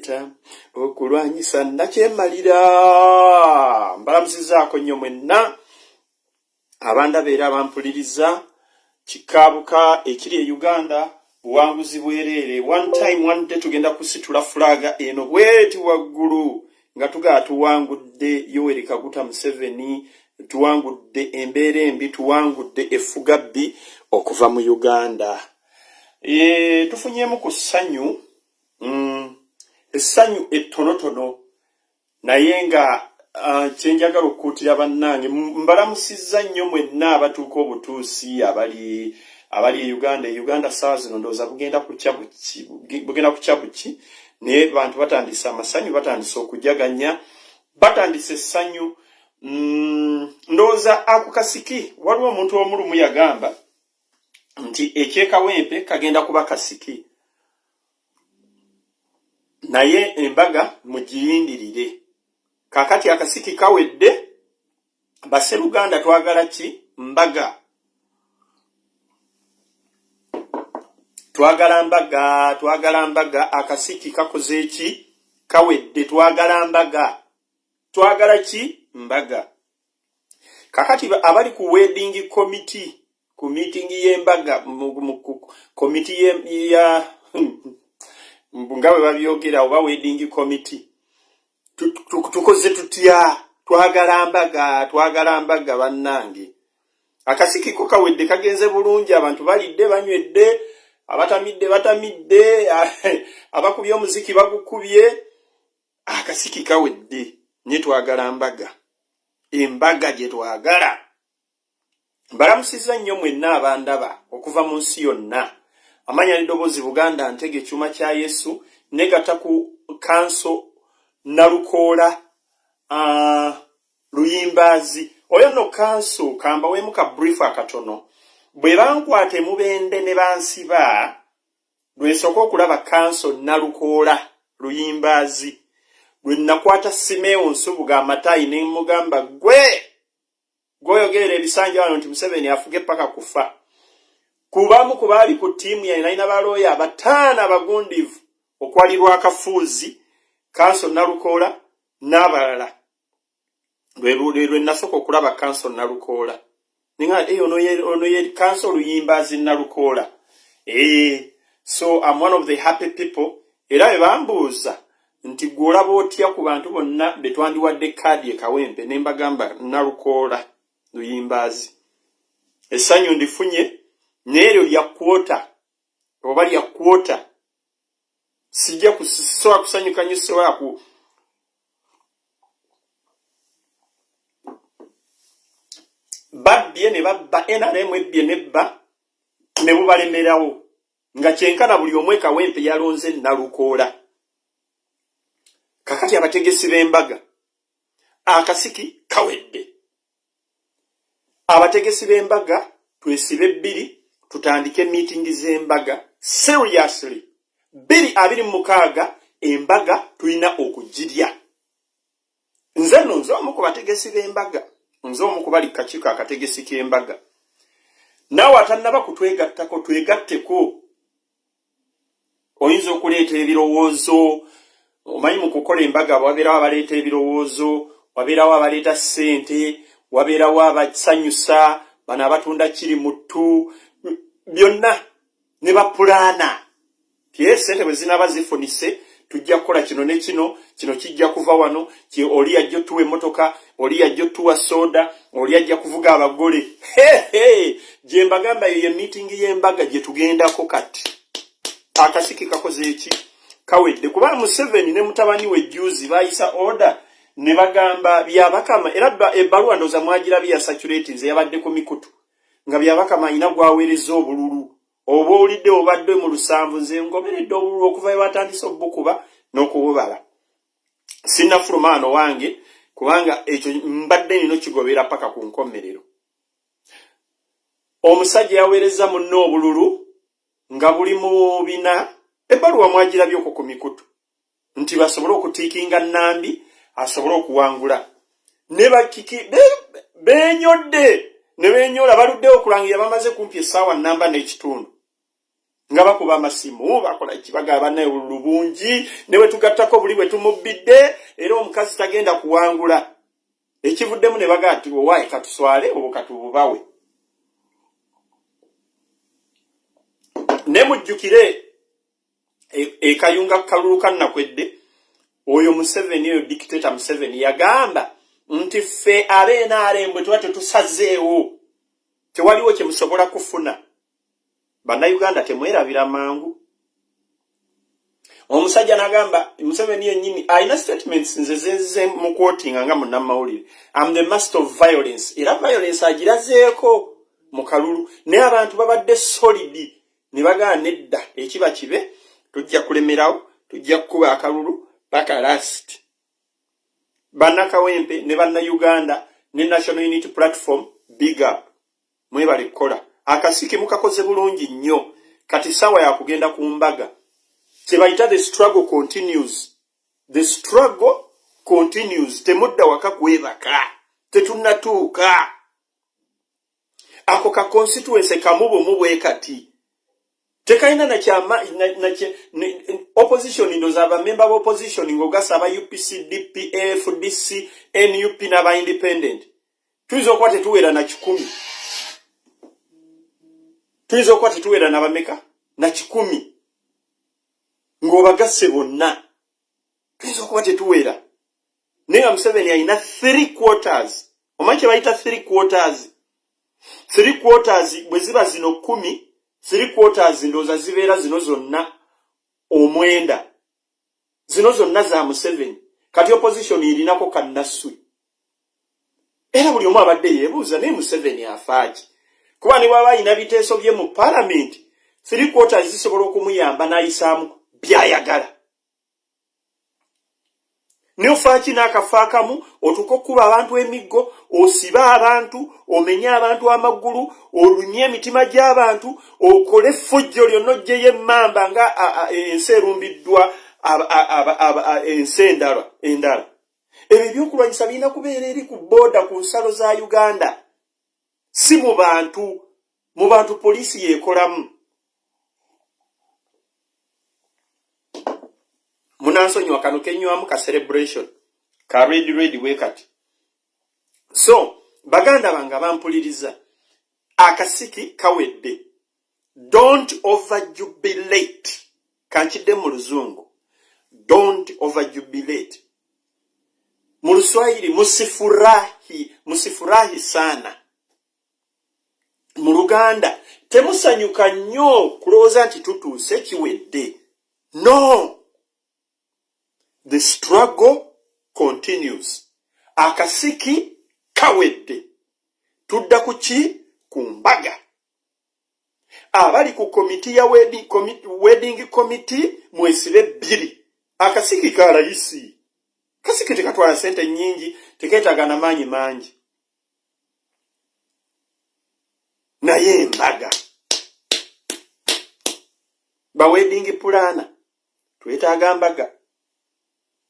leeta okulwanyisa nakyemalira. Mbalamusizaako nnyo mwenna abandaba era abampuliriza. Kikaabuka ekiri e Uganda buwanguzi bwereere. One time one day tugenda kusitula flaga eno bweti waggulu nga tugaa tuwangudde Yoweri Kaguta Museveni, tuwangudde embeera embi, tuwangudde effugabbi okuva mu Uganda. Tufunyemu ku ssanyu, essanyu ettonotono naye nga kyenjagala okukuutira bannange. Mbalamusizza nnyo mwenna abatuuka obutuusi abali e Uganda. Uganda saa zino ndowooza bugenda kucya buki naye bantu batandise amasanyu, batandise okujaganya, batandise essanyu. Ndowooza ako kasiki, waliwo omuntu omulumu yagamba nti ekyekawempe kagenda kuba kasiki, naye embaga mugirindirire. Kakati akasiki kawedde, Basseruganda twagala ki? Mbaga. Twagala mbaga, akasiki kakoze eki? Kawedde, twagala mbaga. Twagala ki? Mbaga. Kakati abali ku wedding committee, ku meeting y'embaga, committee ya ngawe babyogera oba wedding committee. Tukoze tutya? Twagala mbaga bannange. Akasiki ko kawedde kagenze bulungi, abantu balidde banywedde, batamidde, abakubye omuziki bagukubye. Akasiki kawedde, nye twagala mbaga. Embaga gye twagala. Mbalamusizza nnyo mwenna abandaba okuva mu nsi yonna. Amanya n'eddoboozi Buganda Ntege Kyuma kya Yesu, negata ku kanso Nalukoola Luyimbazi. Oyo no kanso kamba wemu ka brief akatono. Bwe bankwate mubende ne bansiba, lwesooka okulaba kanso Nalukoola Luyimbazi. Lwe nakwata Simeo Nsubuga Amatayi ne mugamba gweyogerera ebisanja wano nti Museveni afuge paka kufa. Kubamu kubali ku tiimu ya inaina balooya abataana abagundivu okwalirwa akafuuzi kanso Nalukoola n'abalala. Lwe nasooka okulaba kanso Nalukoola. Ninga ono ye kanso Luyimbazi Nalukoola. So I'm one of the happy people. Era bambuuza nti gwolaba otya ku bantu bonna betwandiwadde kaadi ekawempe ne mbagamba Nalukoola Luyimbazi. Essanyu ndifunye n'eryo lya kwota oba lya kwota. Sijja kusobola kusanyuka nnyo, sobola ku babbye ne babba NRM ebbye nebba ne bubalemerawo nga kyenkana buli omwe kawempe yalonze Nalukoola. Kakati abategesi b'embaga akasiki kawedde. Abategesi b'embaga twesibe bbiri tutandike meeting z'embaga seriously. 2026 embaga tulina okugirya. Nze omu ku bategesi b'embaga, nze omu ku bali kakiiko akategesi k'embaga. Naawe atannaba kutwegattako twegatteko. Oyinza okuleeta ebirowoozo. Omanyi mu kukola embaga wabeerawo abaleeta ebirowoozo, wabeerawo abaleeta ssente, wabeerawo abasanyusa, bano abatunda kiri muttu, byonna ne bapulaana. Tiye ssente bwe zinaaba zifunise, tujja kukola kino ne kino kijja kuva wano, oli ajja tuwa emmotoka, oli ajja tuwa soda, oli ajja kuvuga abagole. Gye mbagamba ye meeting y'embaga gye tugendako kati. Akasiki kakoze eki? Kawedde. Kuba Museveni ne mutabani we juzi bayisa order ne bagamba byabakama, era ebbaluwa ndoza mwagirabye ya saturate nze yabadde ku mikutu nga byabakama ina gwaweereza obululu. Oba olidde obadde mu lusanvu, nze ngoberedde obululu okuva batandise obukuba n'okububala. Sinnafulumano wange kubanga ekyo mbadde nino kigobera paka ku nkomerero. Omusajja yaweereza munno obululu nga buli mu bina. Ebbaluwa mwagirabye okwo ku mikutu nti basobole okutiikinga Nambi asobole okuwangula. Ne bakiki benyodde ne benyola baluddeyo okulangira bamaze kumpi essaawa nnamba n'ekitundu. nga bakuba amasimu bakola kibaga abanaye olubungi newe tugattako buli bwe tumubidde era omukazi tagenda kuwangula ekivuddemu ne baga ati owaye katuswale obo katububawe ne mujjukire ekayunga kalulu kannakwedde oyo Museveni oyo dictator Museveni yagamba nti ffe ab'NRM tuba tetusazeewo tewaliwo kye musobola kufuna bannayuganda temwerabira mangu omusajja nagamba Museveni yennyini alina statements nze zenze mu quoting nga munnamawulire I'm the master of violence era violence agirazeeko mu kalulu naye abantu babadde solid ne bagaa nedda ekiba kibe tujja kulemerawo tujja kukuba akalulu paka last bannakawempe ne bannayuganda ne National Unity Platform big up mwebale kukola akasiki mukakoze bulungi nnyo kati sawa ya kugenda ku mbaga tebayita the struggle continues temudda waka kwebaka tetunnatuuka ako ka constituency kamubo mubwe kati tekaina na chama opposition ndoza aba member of opposition ngogasa aba UPC DPF DC NUP na ba independent tuizo kwate tuwera na 10 tuizo kwate tuwera na bameka na 10 ngobagase bonna tuizo kwate tuwera nenga Museveni aina 3/4 omanche baita 3/4 bweziba zino 10 3/4 ndoza zibeera zino zonna omwenda zino zonna za Museveni kati opposition irinako kannasu era buli omu abadde yeebuuza ne Museveni afaaki kuba ne bwaba alina biteeso bye mu parliament 3/4 zisobola okumuyamba n'ayisaamu byayagala ne ofaaki n'akafaakamu otuko kuba abantu emiggo osiba abantu omenya abantu amagulu olumye emitima gy'abantu okole fujjo lyonna gye emmamba nga ensi erumbiddwa ensi endala ebyo byokulwanyisa birina kubeera eri ku booda ku nsalo za Uganda si mu bantu poliisi yeekolamu munansonyiwa kano kenywamu ka celebration ka red wekati so baganda banga bampuliriza akasiki kawedde don't overjubilate kanchidde mu luzungu don't overjubilate mu Luswahili musifurahi sana mu Luganda temusanyuka nnyo kulowooza nti tutuuse kiwedde no the struggle continues akasiki kawedde tudda kuki ku mbaga abali ku komiti ya wedding committee mwesibe 2 akasiki kalayisi kasiki tekatwala sente nyingi teketagana manyi mangi naye mbaga ba wedding plana twetaaga mbaga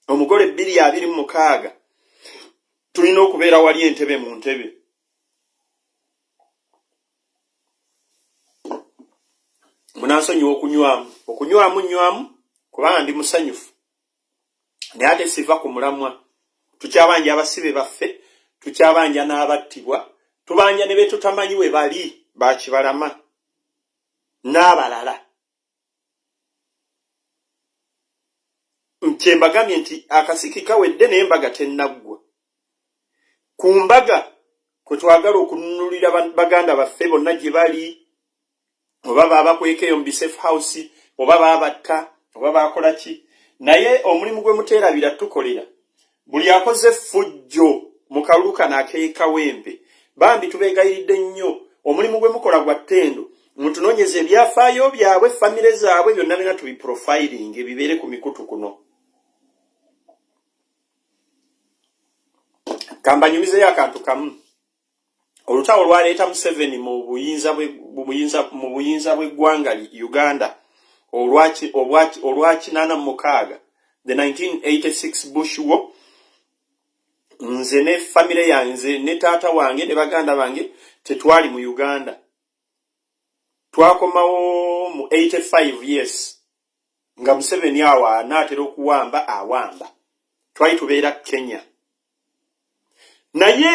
omugole 226 tulina okubeera wali entebe mu ntebe munansonyiwa okunywamu kubanga ndi musanyufu naye ate siva ku mulamwa tukyabanja abasibe baffe tukyabanja n'abattibwa tubanja ne betutamanyi we bali bakibalama n'abalala nkyembagamye nti akasiki kawedde naye embaga tennaggwa ku mbaga kwe twagala okununulira baganda baffe bonna gye bali oba baabakwekeyo mu safe house oba baabatta oba baakola ki naye omulimu gwe muteerabira tukolera buli akoze fujjo mu kalulu kano ak'ekawempe bambi tubeegayiridde nnyo omulimu gwe mukola gwa ttendo mutunoonyeza ebyafaayo byabwe famire zaabwe byonna bina tubiprofiling bibeere ku mikutu kuno kambanyumizeyo akantu kamu olutawo lwaleeta Museveni mu buyinza bw'eggwanga Uganda olwakinana mukaaga the 1986 Bush War nze ne famire yanze ne taata wange ne baganda bange tetwali mu Uganda twakomawo mu 85 years nga Museveni awa anaatera okuwamba awamba twali tubeera Kenya naye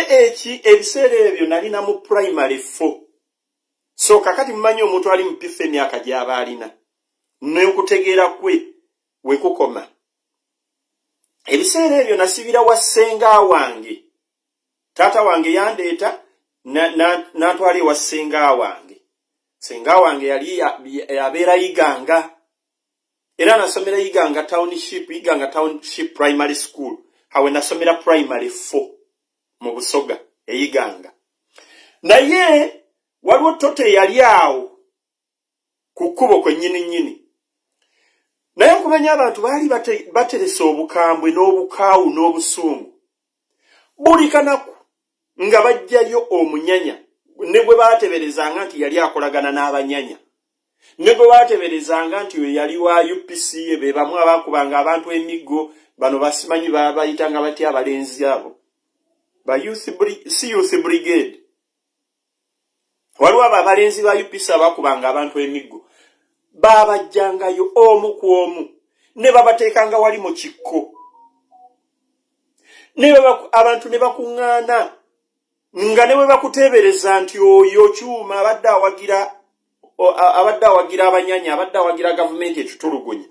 ebiseera ebyo nalina mu primary 4 so kakati mmanyi omuntu ali mupifa emyaka gy'aba alina n'okutegeera kwe wekukoma ebiseera ebyo nasibira wa ssenga wange taata wange yandeeta n'antwala ewa ssenga wange ssenga wange yali yabeera Iganga era nasomera Iganga Township Primary School hawe nasomera primary 4 mu Busoga Iganga naye waliwo tote yali awo ku kkubo kwennyini naye okumanya abantu baali bateresa obukambwe n'obukaawu n'obusungu buli kanaku nga bajjayo omunyanya ne gwe baateberezanga nti yali akolagana n'abanyanya ne gwe baateberezanga nti we yali wa UPC be bamu abaakubanga abantu emiggo bano basimanyi babayitanga batya abalenzi abo ba youth brigade waliwo abalenzi ba UPC abaakubanga abantu emiggo babajjangayo omu ku omu ne babateekanga wali mu kikko abantu ne bakuŋŋaana nga ne bwe bakuteebereza nti oyo kyuma abadde awagira abanyanya abadde awagira gavumenti ekitulugunya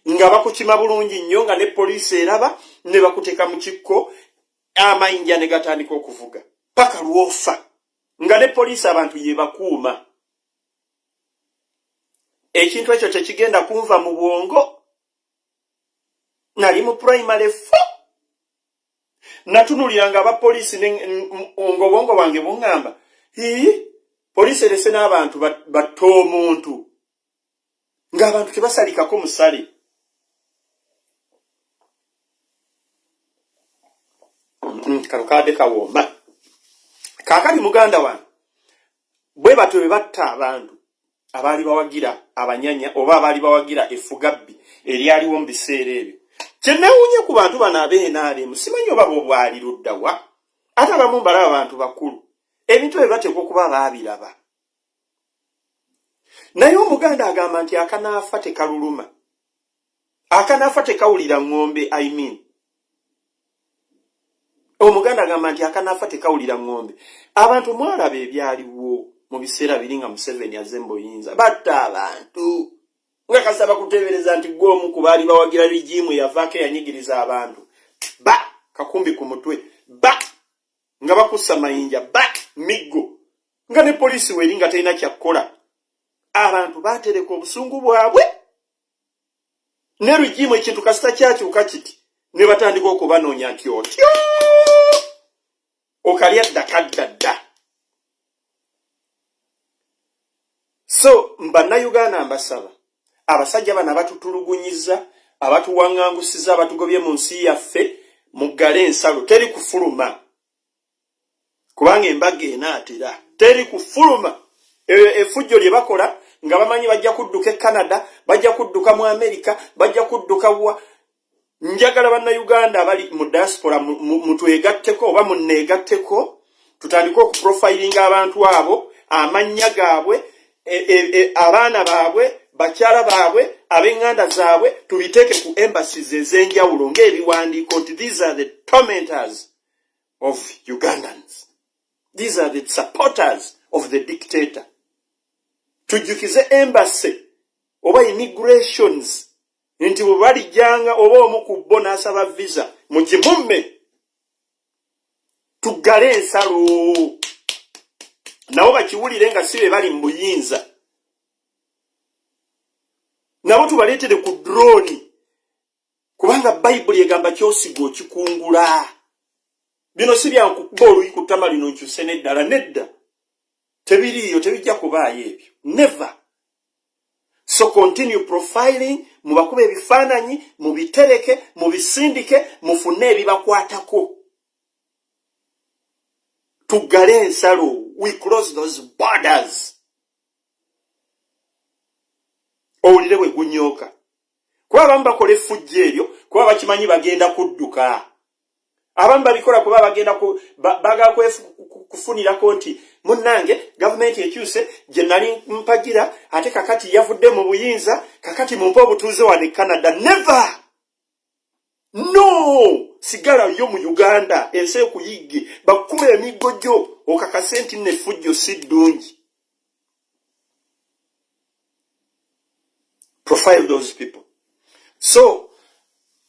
nga bakukima bulungi nnyo nga ne poliisi eraba ne bakuteeka mu kikko amayinja ne gatandika okuvuga paka lwofa nga ne poliisi abantu ye bakuuma ekintu ekyo tekigenda kunva mu bwongo nali mu primary 4 natunuliranga abapoliisi ng'obwongo bwange buŋŋamba poliisi erese n'abantu batta omuntu ng'abantu tebasalikako musale kano kadde kawooma kaakali muganda wange bwe batyo bwe batta abantu abaali bawagira abanyanya oba abaali bawagira effugabbi eryaliwo mu biseera ebyo kyenneewuunye ku bantu bano ab'enaalimu simanyi oba bwali ludda wa ate abamu mbalaba abantu bakulu ebintu bye bateekwa okuba baabiraba naye omuganda agamba nti akanaafa tekaluluma akanaafa tekawulira ng'ombe omuganda agamba nti akanaafa tekawulira ng'ombe abantu mwalaba ebyaliwo mu biseera biri nga Museveni azze mbuyinza batta abantu nga kasaba kuteebereza nti gwe omu ku baali bawagira rigimu yavaako eyanyigiriza abantu kakumbi ku mutwe nga bakussa mayinja miggo nga ne poliisi weri nga talina kyakkola abantu baatereka obusungu bwabwe ne rigimu ekintu kasita kyakyuka kiti ne batandika okubanoonya nti otyo okalya ddakaddadda so bannayuganda mbasaba abasajja bano abatutulugunyiza abatuwaŋŋangusiza abatugobye mu nsi yaffe muggale ensalo teri kufuluma kubanga embaga enaatera teri kufuluma effujjo lye bakola nga bamanyi bajja kudduka e Canada bajja kudduka mu America bajja kudduka njagala bannayuganda abali mu diaspora mutwegatteko oba munneegatteko tutandike okuprofilinga abantu abo amannya gaabwe abaana baabwe bakyala baabwe ab'eŋŋanda zaabwe tubiteeke ku embassies ez'enjawulo ng'ebiwandiiko nti these are the tormentors of Ugandans, these are the supporters of the dictator. Tujjukize embassy oba immigrations nti bwe balijjanga oba omu ku bo n'asaba visa mugimumme tuggale ensalo nabo bakiwulire nga si be bali mu buyinza nabo tubaleetere ku drone kubanga bayibuli egamba kyosiga okikungula bino si byankukuba oluyi ku ttama lino nkyuse n'eddala nedda tebiriiyo tebijja kubaayo ebyo never. So continue profiling mubakuba ebifaananyi mubitereke mubisindike mufune ebibakwatako tuggale ensalo. We close those borders. Owulire bwe gunyooka kuba abamu bakola effujjo eryo kuba bakimanyi bagenda kudduka Abamu babikola kuba bagenda baga kufunirako nti munnange government ekyuse gye nali mpagira ate kakati yavudde mu buyinza kakati mumpe obutuuze wano Canada. Never. No, sigala yo mu Uganda ensi ekuyigge bakuba emiggo gyo okakase nti nefujjo si ddungi. Profile those people. So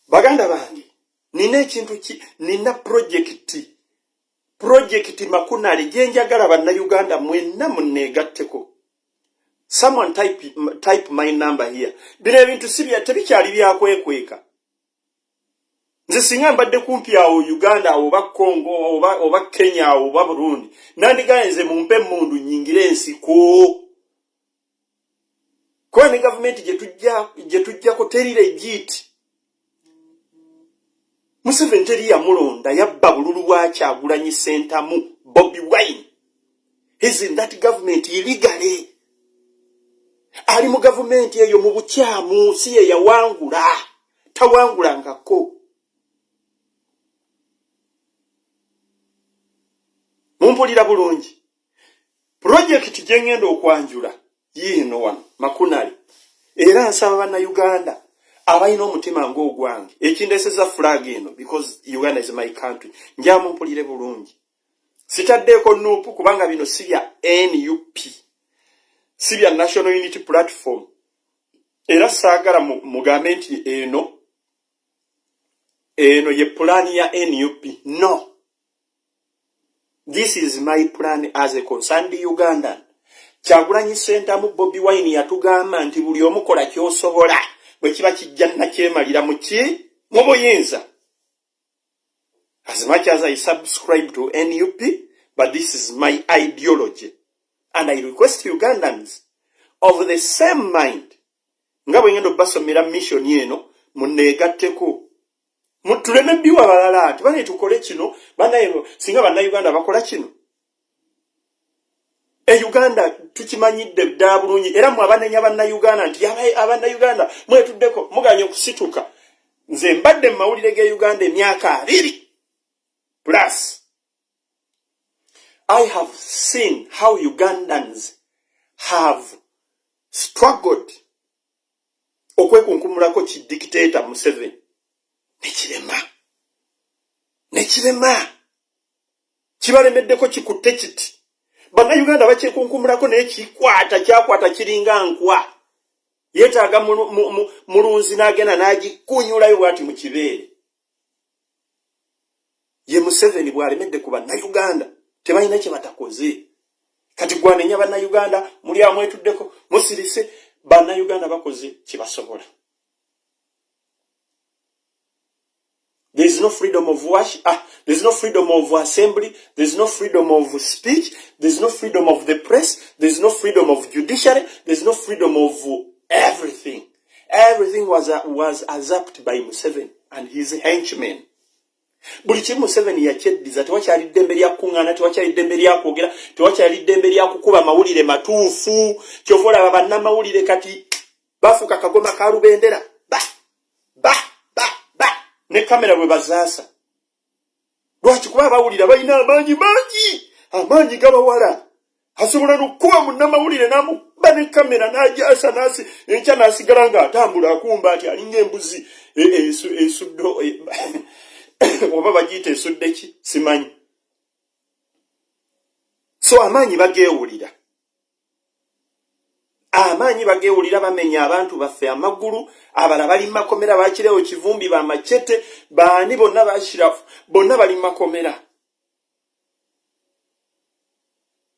baganda bange nina ekintu nina project makunali gyenjagala bannayuganda mwenna munneegatteko. Someone type my number here. Bino ebintu tebikyali byakwekweka. Nze singa mbadde kumpi awo Uganda awo oba Congo oba Kenya awo oba Burundi nandigayenze mumpe mundu nyingire ensiko. Kwa ne government gye tujjako teri legit. Museveni teri yamulonda yabba bululu bwaki Agulanyi Sentamu Bobi Wine. He's in that government illegally. Ali mu government eyo mu bukyamu si ye yawangula. Tawangulangako. Mumpulira bulungi. Project gye ngenda okwanjula yiino wano makunali. Era nsaba bannayuganda abayina omutima ng'ogwange ekindeseza flag eno because Uganda is my country. Nja mumpulire bulungi. Sitaddeeko nuupu kubanga bino si bya NUP. Si bya National Unity Platform. Era saagala mugambe nti eno ye plan ya NUP. No. This is my plan as a concerned Ugandan. Kyagulanyi Sentamu Bobi Wine yatugamba nti buli omukola kyosobola bwe kiba kijja nakyemalira mu buyinza. As much as I subscribe to NUP, but this is my ideology. And I request Ugandans of the same mind. Nga bwe ngendo basomera mission yeno munneegatteko. Mutuleme biwa balala ati bane tukole kino banayo singa bannayuganda bakola kino. Uganda tukimanyidde dda bulungi era mu abanenya bannayuganda nti abannayuganda mwetuddeko muganye okusituka. Nze mbadde mu mawulire ge Uganda emyaka 2 plus. I have seen how Ugandans have struggled okwekunkumulako ki dictator Museveni. Nekirema. Kibalemeddeko kikutte kiti. Bannayuganda bakyekunkumulako naye kyakwata kiringa nkwa. Yeetaaga mulunzi n'agenda n'agikunyulayo bw'ati mu kibeere. Ye Museveni bw'alemedde ku bannayuganda tebalina kye batakoze. Kati gwanenya bannayuganda muli amwetuddeko musirise bannayuganda bakoze kye basobola. There is no freedom of worship. There is no freedom of assembly. There is no freedom of speech. There is no freedom of the press. There is no freedom of judiciary. There is no freedom of everything. Everything was usurped by Museveni and his henchmen. Buli kimu Museveni yakyeddiza tewakyali ddembe lya kuŋŋaana, tewakyali ddembe lya kwogera, tewakyali ddembe lya kukuba mawulire matuufu. Kyova olaba bannamawulire kati bafuuka kagoma ka lubendera. Ne kamera bwe bazaasa. Lwaki kuba bawulira balina amaanyi gabawala. Asobola n'okukuba munnamawulire n'amukuba ne kamera n'ajaasa enkya n'asigala ng'atambula akumba ati alinga embuzi esuddo oba bagiyita esudde ki simanyi. So amaanyi bageewulira. Amaanyi bageewulira bamenya abantu baffe amagulu, abala bali makomera bakirewo kivumbi bamachete, baani bonna bashirafu, bonna bali makomera.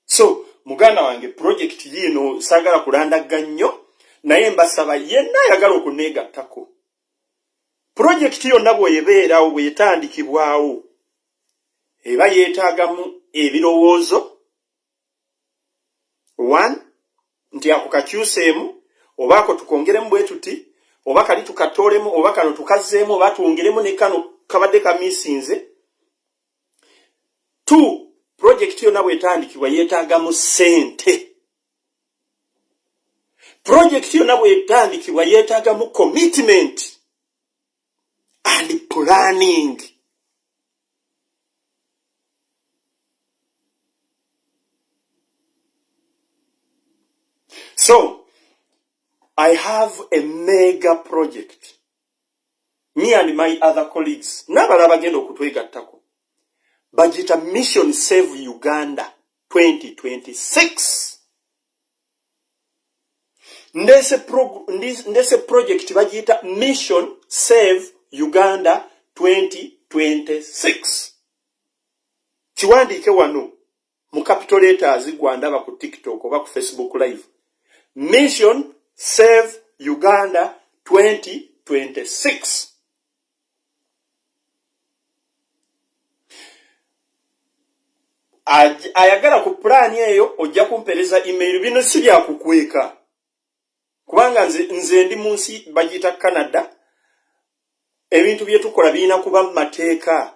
So, muganda wange project yino sagala kulandaga nnyo, naye mbasaba yenna ayagala okuneegattako. Project yonna bw'ebeerawo bw'etandikibwawo, eba yeetaagamu ebirowoozo. 1. Nti ako kakyuseemu oba ako tukongeremu bwe tuti oba kali tukatoolemu oba kano tukazzeemu oba tuwongeremu ne kano kabadde kamisinze. 2. Project yonna bw'etandikibwa yeetaagamu ssente. Project yonna bw'etandikibwa yeetaagamu commitment and planning. I have a mega project. Me and my other colleagues, n'abalala bagenda okutwegattako. Bagita Mission Save Uganda 2026. Ndese project bagita Mission Save Uganda 2026. Kiwandiike wano mu capital letters gwandaba ku TikTok oba ku Facebook live. Mission Save Uganda 2026. Ayagala ku plan eyo ojja kumpereza email bino si bya kukweka. Kubanga nze ndi munsi bagita Canada. Ebintu bye tukola bina kuba mateeka.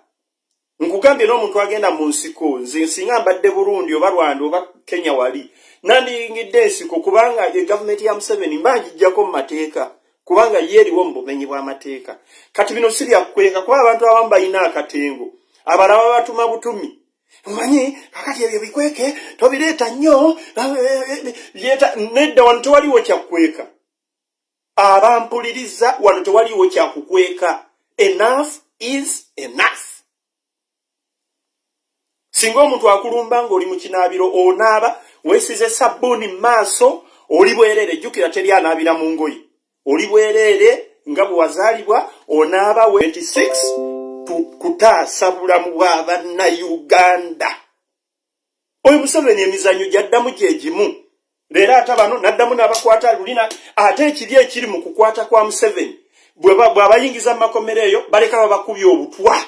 Nkugambye n'omuntu agenda mu nsiko nze singa mbadde Burundi oba Rwanda oba Kenya wali nandiyingidde ensiko kubanga ye government ya Museveni mbagijjako mu mateeka kubanga yeeriwo mu bumenyi bw'amateeka. Kati bino si bya kukweka kuba abantu abamu balina akatengo abalaba batuma butumi. Mmanyi kakati ebyo bikweke tobireeta nnyo nedda wano tewaliwo kyakukweka. Abampuliriza wano tewaliwo kyakukweka. Enough is enough. Singa omuntu akulumba ng'oli mu kinaabiro onaaba weesize sabbuuni mu maaso oli bwereere jjukira teri anaabira mu ngoye. Oli bwereere nga bwe wazaalibwa onaaba 26 kutaasa bulamu bwa bannayuganda. Oyo Museveni emizannyo gyaddamu gye gimu. Leero ate bano n'addamu n'abakwata lulina ate ekiri ekiri mu kukwata kwa Museveni bw'abayingiza mu makomero eyo baleka babakubye obutwa.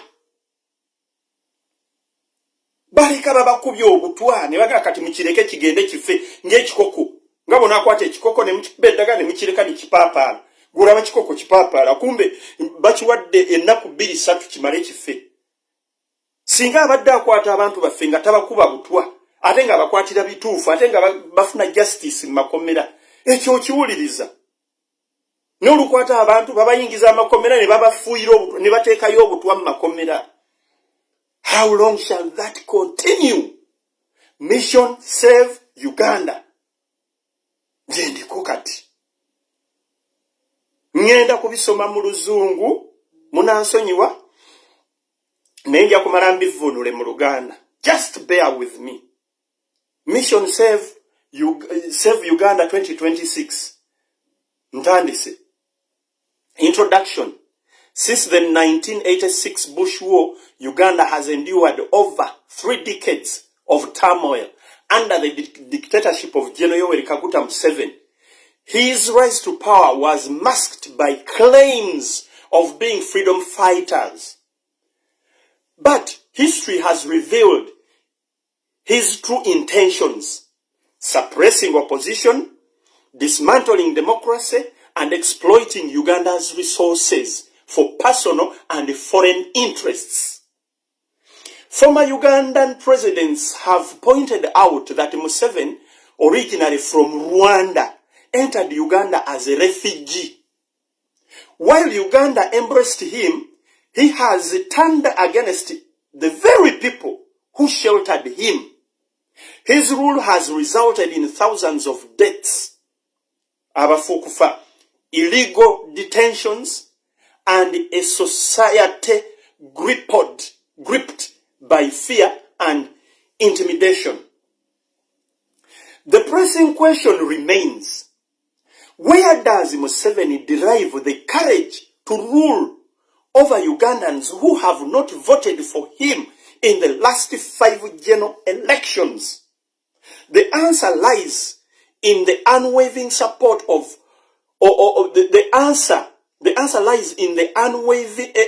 Baleka babakubye obutwa ne bagala kati mukireke kigende kife ng'ekikoko. Nga bona akwata ekikoko ne mukiba eddagala ne mukireka ne kipaapaala. Gulaba kikoko kipaapaala kumbe bakiwadde ennaku 2-3 kimale kife. Singa abadde akwata abantu baffe nga tabakuba butwa ate nga bakwatira bituufu ate nga bafuna justice mu makomera ekyo kiwuliriza. N'olukwata abantu babayingiza amakomera ne babafuuyira obutwa ne bateekayo obutwa mu makomera. How long shall that continue? Mission Save Uganda. Jendiko kati. Ngenda kubisoma mu Luzungu munansonyiwa nenja kumala mbivunule mu Luganda. Just bear with me. Mission Save Uganda 2026. Ntandise. Introduction. Since the 1986 Bush War, Uganda has endured over 3 decades of turmoil under the dictatorship of General Yoweri Kaguta Museveni. His rise to power was masked by claims of being freedom fighters. But history has revealed his true intentions: suppressing opposition, dismantling democracy, and exploiting Uganda's resources for personal and foreign interests. Former Ugandan presidents have pointed out that Museveni, originally from Rwanda, entered Uganda as a refugee. While Uganda embraced him, he has turned against the very people who sheltered him. His rule has resulted in thousands of deaths, abafukufa, illegal detentions, and a society gripped by fear and intimidation. The pressing question remains: where does Museveni derive the courage to rule over Ugandans who have not voted for him in the last 5 general elections? The answer lies in the unwavering support of, the answer lies in the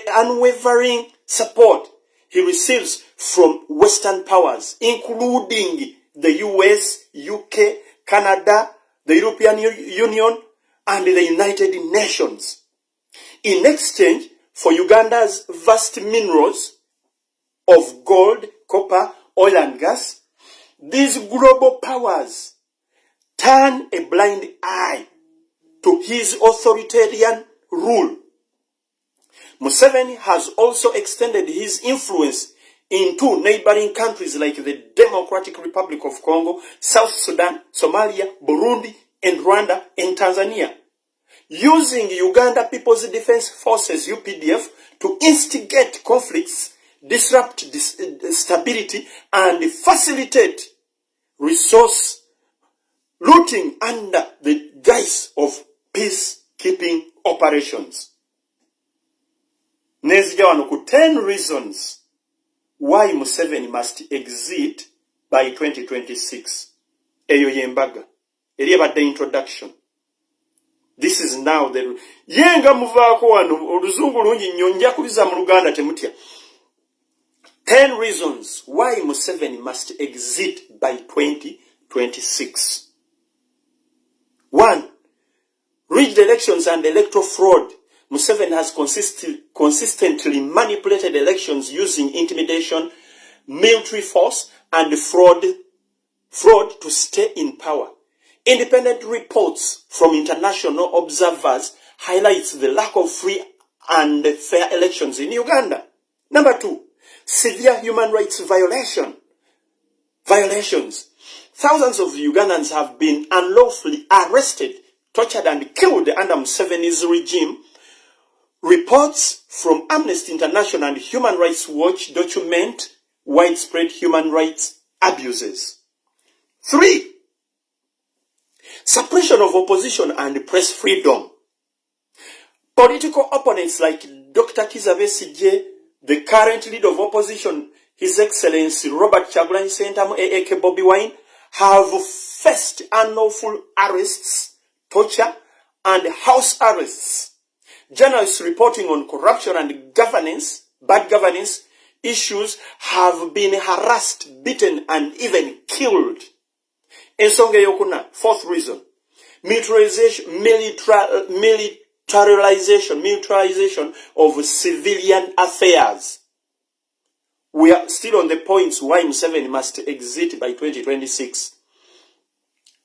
unwavering support he receives from Western powers, including the US, UK, Canada, the European Union, and the United Nations. In exchange for Uganda's vast minerals of gold, copper, oil and gas, these global powers turn a blind eye to his authoritarian rule. Museveni has also extended his influence into neighboring countries like the Democratic Republic of Congo, South Sudan, Somalia, Burundi, and Rwanda, and Tanzania. using Uganda People's Defense Forces, UPDF, to instigate conflicts, disrupt stability, and facilitate resource looting under the guise of peacekeeping operations. Nezija wano ku 10 reasons why Museveni must exit by 2026. Eyo yembaga. Eriya the introduction. This is now the yenga muvaako wano oluzungu lungi nnyo nja kuliza mu Luganda temutya. 10 reasons why Museveni must exit by 2026. 1. Rigged elections and electoral fraud. Museveni has consistently manipulated elections using intimidation, military force, and fraud to stay in power. Independent reports from international observers highlights the lack of free and fair elections in Uganda. Number 2, severe human rights violations. Thousands of Ugandans have been unlawfully arrested, tortured, and killed under Museveni's regime. Reports from Amnesty International and Human Rights Watch document widespread human rights abuses. 3. Suppression of opposition and press freedom. Political opponents like Dr. Kizza Besigye, the current leader of opposition, His Excellency Robert Kyagulanyi Ssentamu A.A.K. Bobi Wine, have faced unlawful arrests, torture, and house arrests. Journalists reporting on corruption and bad governance issues have been harassed, beaten, and even killed. Ensonga yokuna, 4th reason, militarization of civilian affairs. We are still on the points why Museveni must exit by 2026.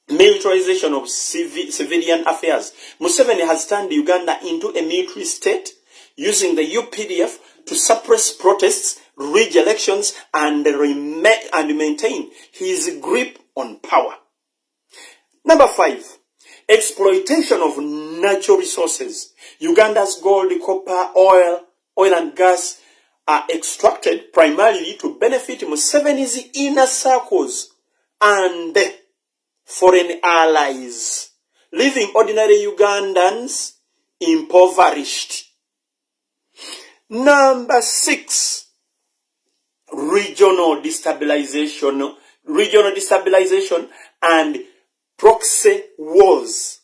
Militarization of civilian affairs. Museveni has turned Uganda into a military state, using the UPDF to suppress protests, rig elections, and maintain his grip on power. Number 5, exploitation of natural resources. Uganda's gold, copper, oil and gas are extracted primarily to benefit Museveni's inner circles and foreign allies, leaving ordinary Ugandans impoverished. Number 6, regional destabilization and proxy wars.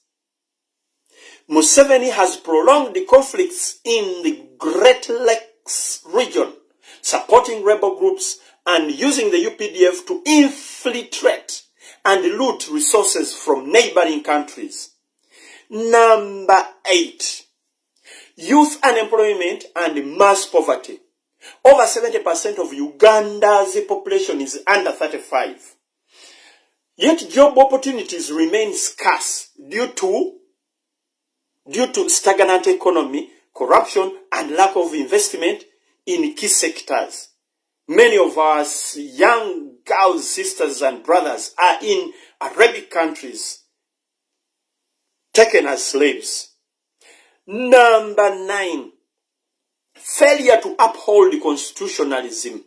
Museveni has prolonged the conflicts in the Great Lakes region, supporting rebel groups and using the UPDF to infiltrate and loot resources from neighboring countries. Number 8, youth unemployment and mass poverty. Over 70% of Uganda's population is under 35. Yet job opportunities remain scarce due to stagnant economy, corruption, and lack of investment in key sectors. Many of our young girls, sisters, and brothers are in Arabic countries, taken as slaves. Number 9, failure to uphold constitutionalism.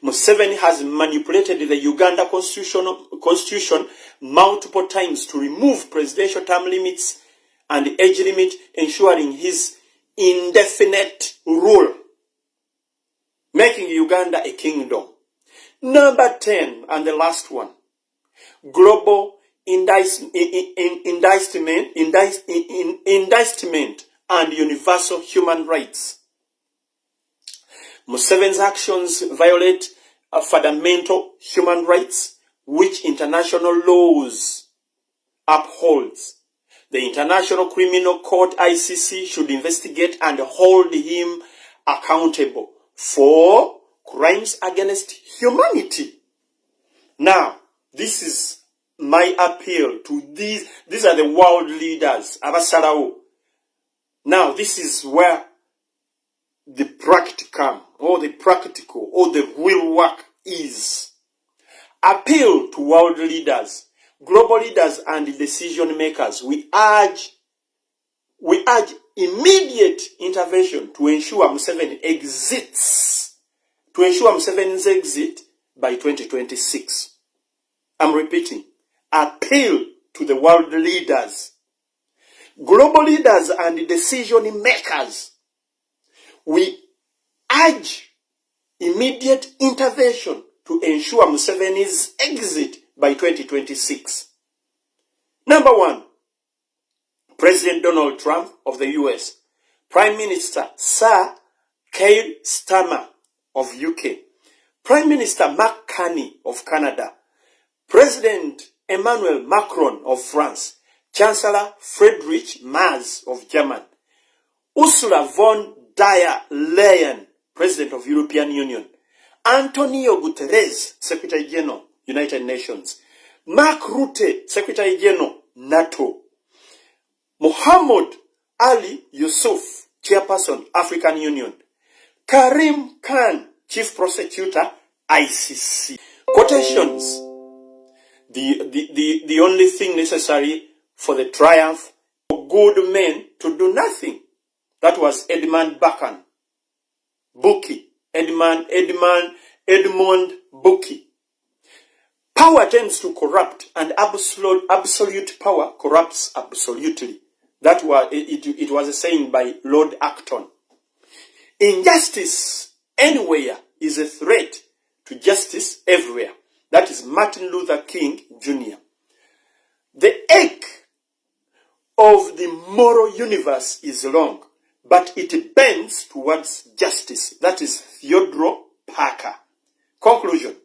Museveni has manipulated the Uganda constitution multiple times to remove presidential term limits and age limit, ensuring his indefinite rule, making Uganda a kingdom. Number 10, and the last one, global indictment and universal human rights. Museveni's actions violate fundamental human rights, which international laws upholds. The International Criminal Court, ICC, should investigate and hold him accountable for crimes against humanity. Now, this is my appeal to these. These are the world leaders, Abasalawo. Now, this is where the practical or the real work is. Appeal to world leaders, global leaders, and decision makers. We urge We urge immediate intervention to ensure Museveni exits, to ensure Museveni's exit by 2026. I'm repeating, appeal to the world leaders, global leaders and decision makers. We urge immediate intervention to ensure Museveni's exit by 2026. Number one, President Donald Trump of the US, Prime Minister Sir Keir Starmer of UK, Prime Minister Mark Carney of Canada, President Emmanuel Macron of France, Chancellor Friedrich Merz of Germany, Ursula von der Leyen, President of European Union, Antonio Guterres, Secretary General, United Nations, Mark Rutte, Secretary General, NATO, Mohammed Ali Yusuf, Chairperson, African Union, Karim Khan, Chief Prosecutor, ICC. Quotations. The only thing necessary for the triumph for good men to do nothing. That was Edmund Buki. Edmund Buki. Power tends to corrupt, and absolute power corrupts absolutely. That was it was a saying by Lord Acton. Injustice anywhere is a threat to justice everywhere. That is Martin Luther King Jr. The ache of the moral universe is long, but it bends towards justice. That is Theodore Parker. Conclusion.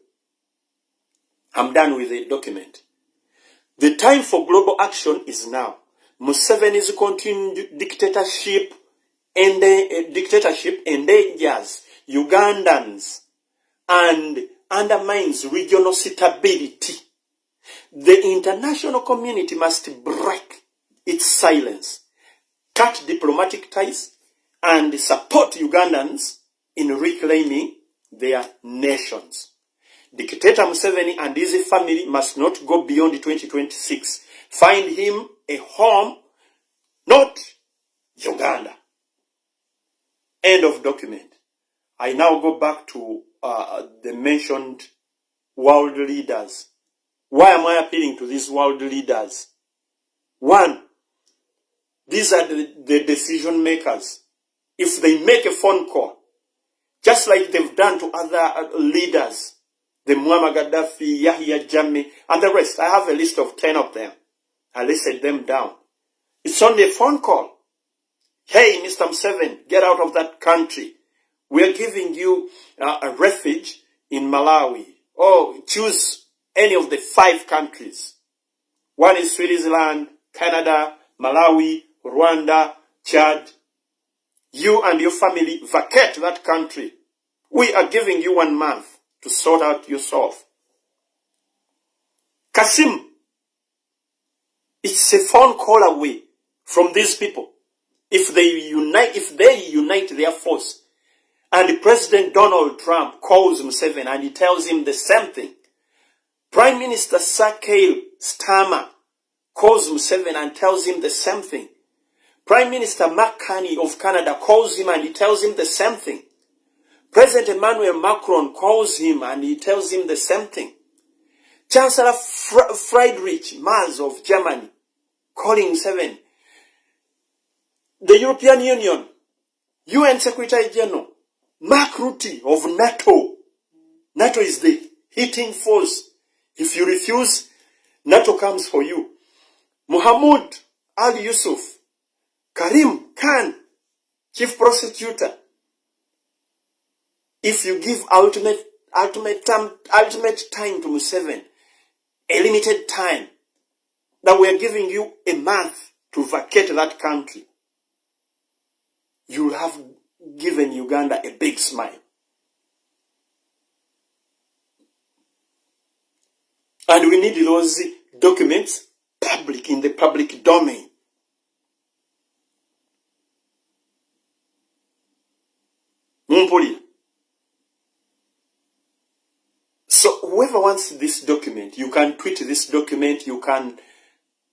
I'm done with the document. The time for global action is now. Museveni's continued dictatorship endangers Ugandans and undermines regional stability. The international community must break its silence, cut diplomatic ties, and support Ugandans in reclaiming their nations. Dictator Museveni and his family must not go beyond 2026. Find him a home, not Uganda. End of document. I now go back to the mentioned world leaders. Why am I appealing to these world leaders? One, these are the decision makers. If they make a phone call, just like they've done to other leaders, the Muammar Gaddafi, Yahya Jammeh, and the rest, I have a list of 10 of them. I listed them down. It's only a phone call. Hey, Mr. Museveni, get out of that country. We are giving you a refuge in Malawi. Oh, choose any of the 5 countries. One is Switzerland, Canada, Malawi, Rwanda, Chad. You and your family vacate that country. We are giving you 1 month to sort out yourself. Kasim, it's a phone call away from these people. If they unite their force, and President Donald Trump calls Museveni and he tells him the same thing. Prime Minister Sir Keir Starmer calls Museveni and tells him the same thing. Prime Minister Mark Carney of Canada calls him and he tells him the same thing. President Emmanuel Macron calls him and he tells him the same thing. Chancellor Friedrich Merz of Germany calling Museveni. The European Union, UN Secretary General, Mark Rutte of NATO. NATO is the hitting force. If you refuse, NATO comes for you. Mohammed Ali Yusuf, Karim Khan, Chief Prosecutor. If you give ultimate time to Museveni, a limited time, that we are giving you a month to vacate that country, you will have given Uganda a big smile. And we need those documents public, in the public domain. So whoever wants this document, you can tweet this document, you can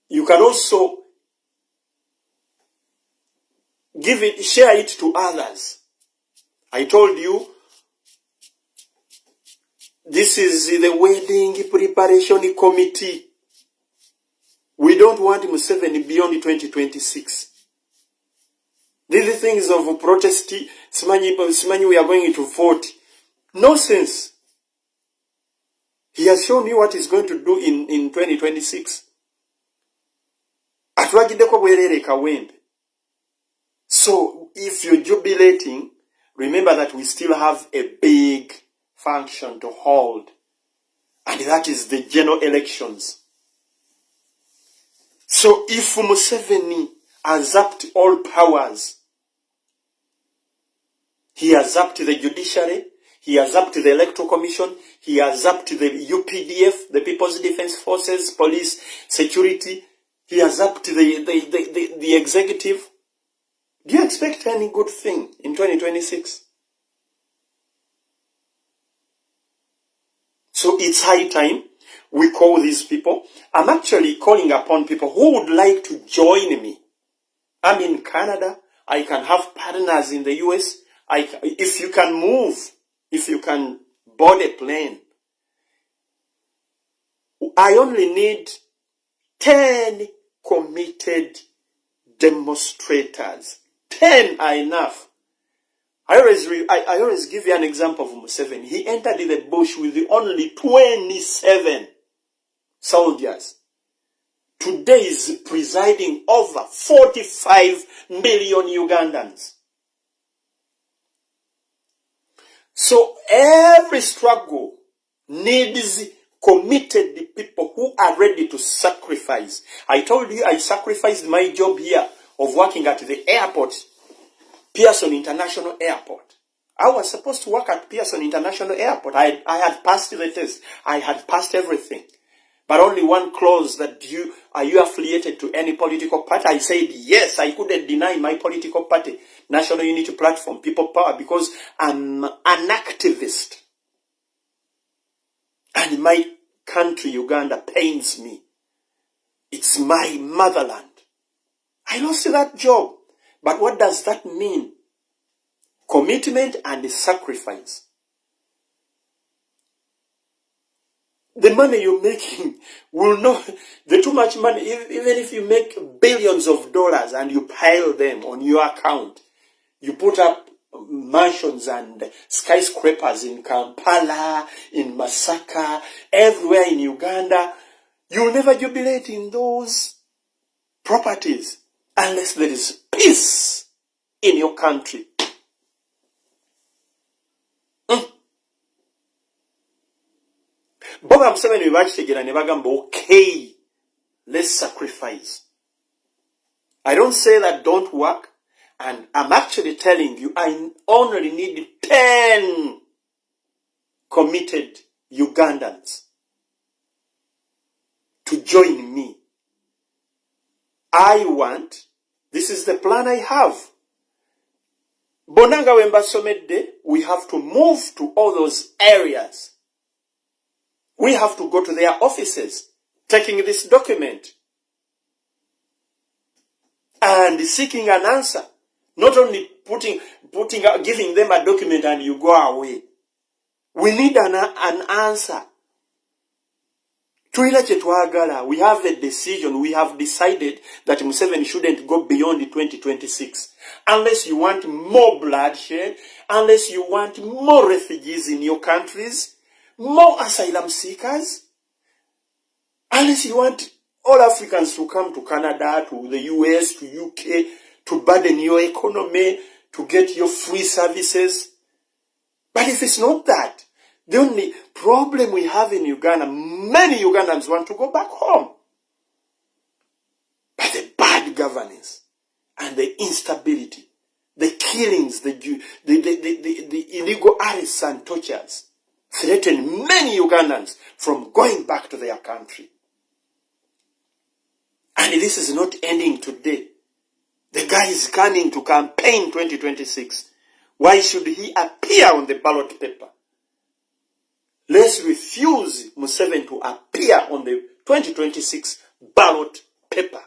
also share it to others. I told you, this is the wedding preparation committee. We don't want Museveni beyond 2026. These things of protest, Simanyi, we are going to vote. Nonsense. He has shown you what he's going to do in 2026. So, if you're jubilating, remember that we still have a big function to hold. And that is the general elections. So, if Museveni has zapped all powers, he has zapped the judiciary, he has zapped the electoral commission, he has zapped the UPDF, the People's Defense Forces, police, security, he has zapped the executive. Do you expect any good thing in 2026? So it's high time we call these people. I'm actually calling upon people who would like to join me. I'm in Canada. I can have partners in the US. If you can move, if you can board a plane, I only need 10 committed demonstrators. 10 are enough. I always give you an example of Museveni. He entered in the bush with only 27 soldiers. Today is presiding over 45 million Ugandans. So every struggle needs committed people who are ready to sacrifice. I told you I sacrificed my job here of working at the airport, Pearson International Airport. I was supposed to work at Pearson International Airport. I had passed the test. I had passed everything. But only one clause that are you affiliated to any political party? I said yes. I couldn't deny my political party, National Unity Platform, People Power, because I'm an activist. And my country, Uganda, pains me. It's my motherland. I lost that job. But what does that mean? Commitment and sacrifice. The money you're making will not, the too much money, even if you make billions of dollars and you pile them on your account, you put up mansions and skyscrapers in Kampala, in Masaka, everywhere in Uganda, you'll never jubilate in those properties unless there is peace in your country. Boga Museveni bachegera ne bagamba okay, let's sacrifice. I don't say that don't work, and I'm actually telling you I only need 10 committed Ugandans to join me. This is the plan I have. Bonanga wemba somedde, we have to move to all those areas. We have to go to their offices, taking this document and seeking an answer. Not only giving them a document and you go away. We need an answer. We have a decision. We have decided that Museveni shouldn't go beyond 2026. Unless you want more bloodshed, unless you want more refugees in your countries, more asylum seekers, unless you want all Africans to come to Canada, to the US, to UK, to burden your economy, to get your free services. But if it's not that, the only problem we have in Uganda, many Ugandans want to go back home. But the bad governance and the instability, the killings, the illegal arrests and tortures threaten many Ugandans from going back to their country. And this is not ending today. The guy is gunning to campaign 2026. Why should he appear on the ballot paper? Let's refuse Museveni to appear on the 2026 ballot paper.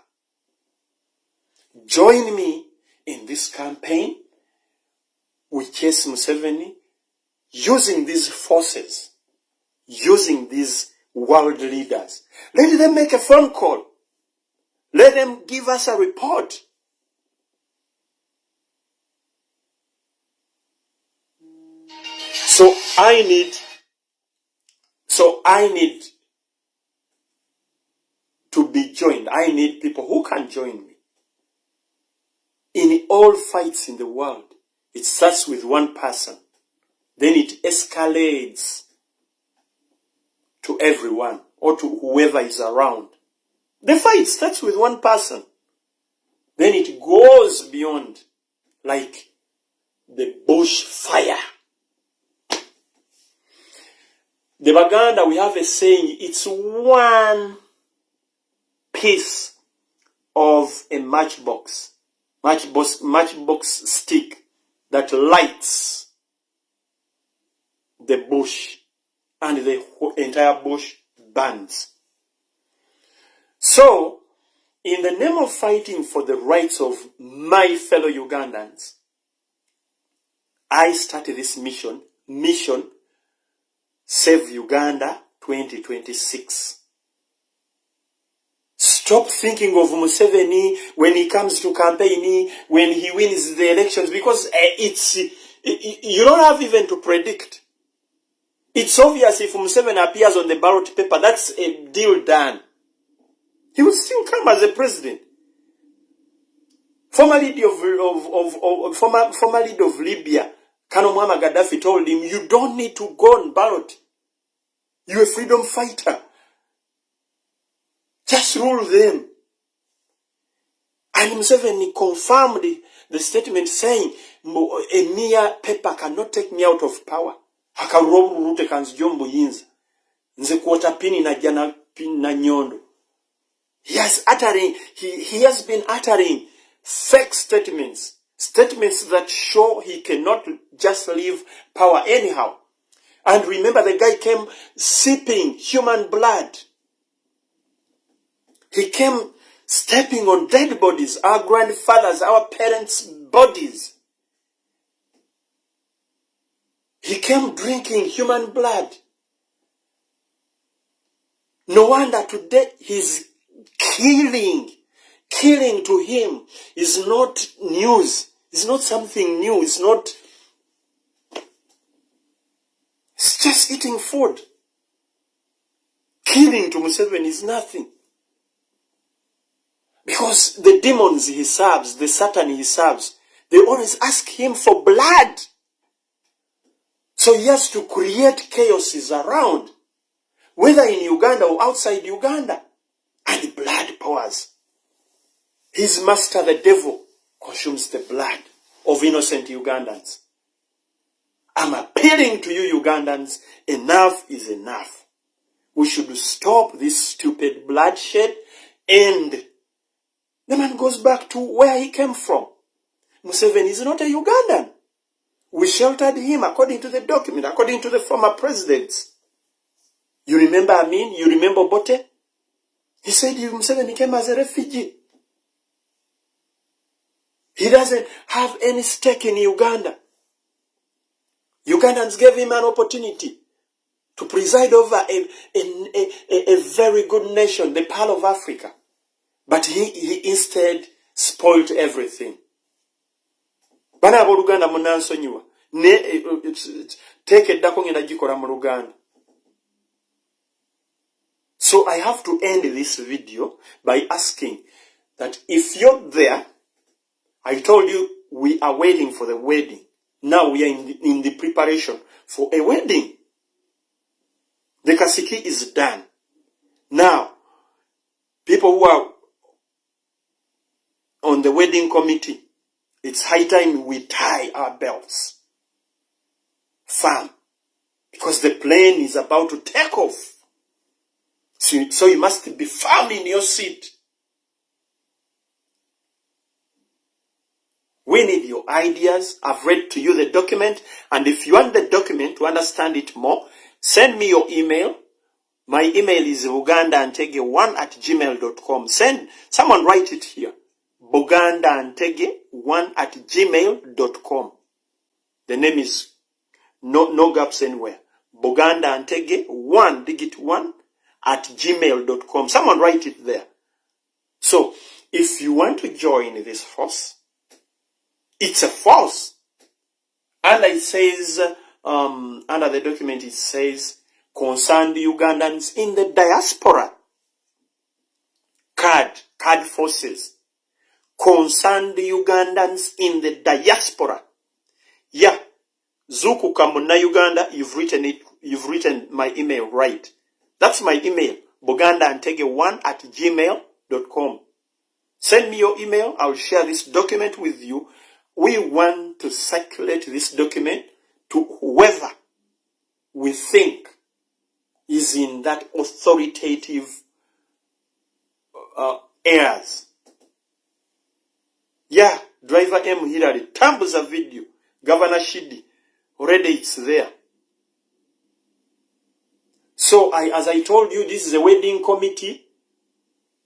Join me in this campaign. We chase Museveni using these forces, using these world leaders. Let them make a phone call. Let them give us a report. So I need to be joined. I need people who can join me. In all fights in the world, it starts with one person. Then it escalates to everyone or to whoever is around. The fight starts with one person. Then it goes beyond, like the bush fire. The Baganda, we have a saying, it's one piece of a matchbox stick that lights the bush, and the entire bush burns. So, in the name of fighting for the rights of my fellow Ugandans, I started this mission Save Uganda 2026. Stop thinking of Museveni when he comes to campaigning, when he wins the elections, because you don't have even to predict. It's obvious if Museveni appears on the ballot paper, that's a deal done. He will still come as a president. Former leader of Libya, Colonel Muammar Gaddafi, told him, you don't need to go on ballot. You're a freedom fighter. Just rule them. And Museveni confirmed the statement saying, a mere paper cannot take me out of power. He has been uttering fake statements that show he cannot just leave power anyhow. And remember, the guy came sipping human blood. He came stepping on dead bodies, our grandfathers, our parents' bodies. He came drinking human blood. No wonder today he's killing. Killing to him is not news. It's not something new. It's just eating food. Killing to Museveni is nothing. Because the demons he serves, the Satan he serves, they always ask him for blood. So he has to create chaoses around, whether in Uganda or outside Uganda. And blood pours. His master, the devil, consumes the blood of innocent Ugandans. I'm appealing to you Ugandans, enough is enough. We should stop this stupid bloodshed, and the man goes back to where he came from. Museveni is not a Ugandan. We sheltered him according to the document, according to the former presidents. You remember Amin? You remember Bote? He said Museveni came as a refugee. He doesn't have any stake in Uganda. Ugandans gave him an opportunity to preside over a very good nation, the Pearl of Africa. But he instead spoiled everything. Bana Uganda munansonyiwa take eddako ngenda gikola mu Luganda. So I have to end this video by asking that if you're there, I told you we are waiting for the wedding. Now we are in the preparation for a wedding. The Kasiki is done. Now, people who are on the wedding committee, it's high time we tie our belts firm, because the plane is about to take off. So you must be firm in your seat. We need your ideas. I've read to you the document, and if you want the document to understand it more, send me your email. My email is ugandaantege1@gmail.com. Someone write it here. bogandantege1@gmail.com. The name is no gaps anywhere. bogandantege1, digit 1, @gmail.com. Someone write it there. So, if you want to join this force, it's a force. And it says, under the document, it says, concerned Ugandans in the diaspora. CAD forces. Concerned Ugandans in the diaspora. Yeah. Zuku Kamuna Uganda, you've written my email right. That's my email. bogandantege1@gmail.com. Send me your email. I'll share this document with you. We want to circulate this document to whoever we think is in that authoritative areas. Yeah, Driver M. Hillary, Tambuza video, Governor Shidi, already it's there. So, as I told you, this is a wedding committee.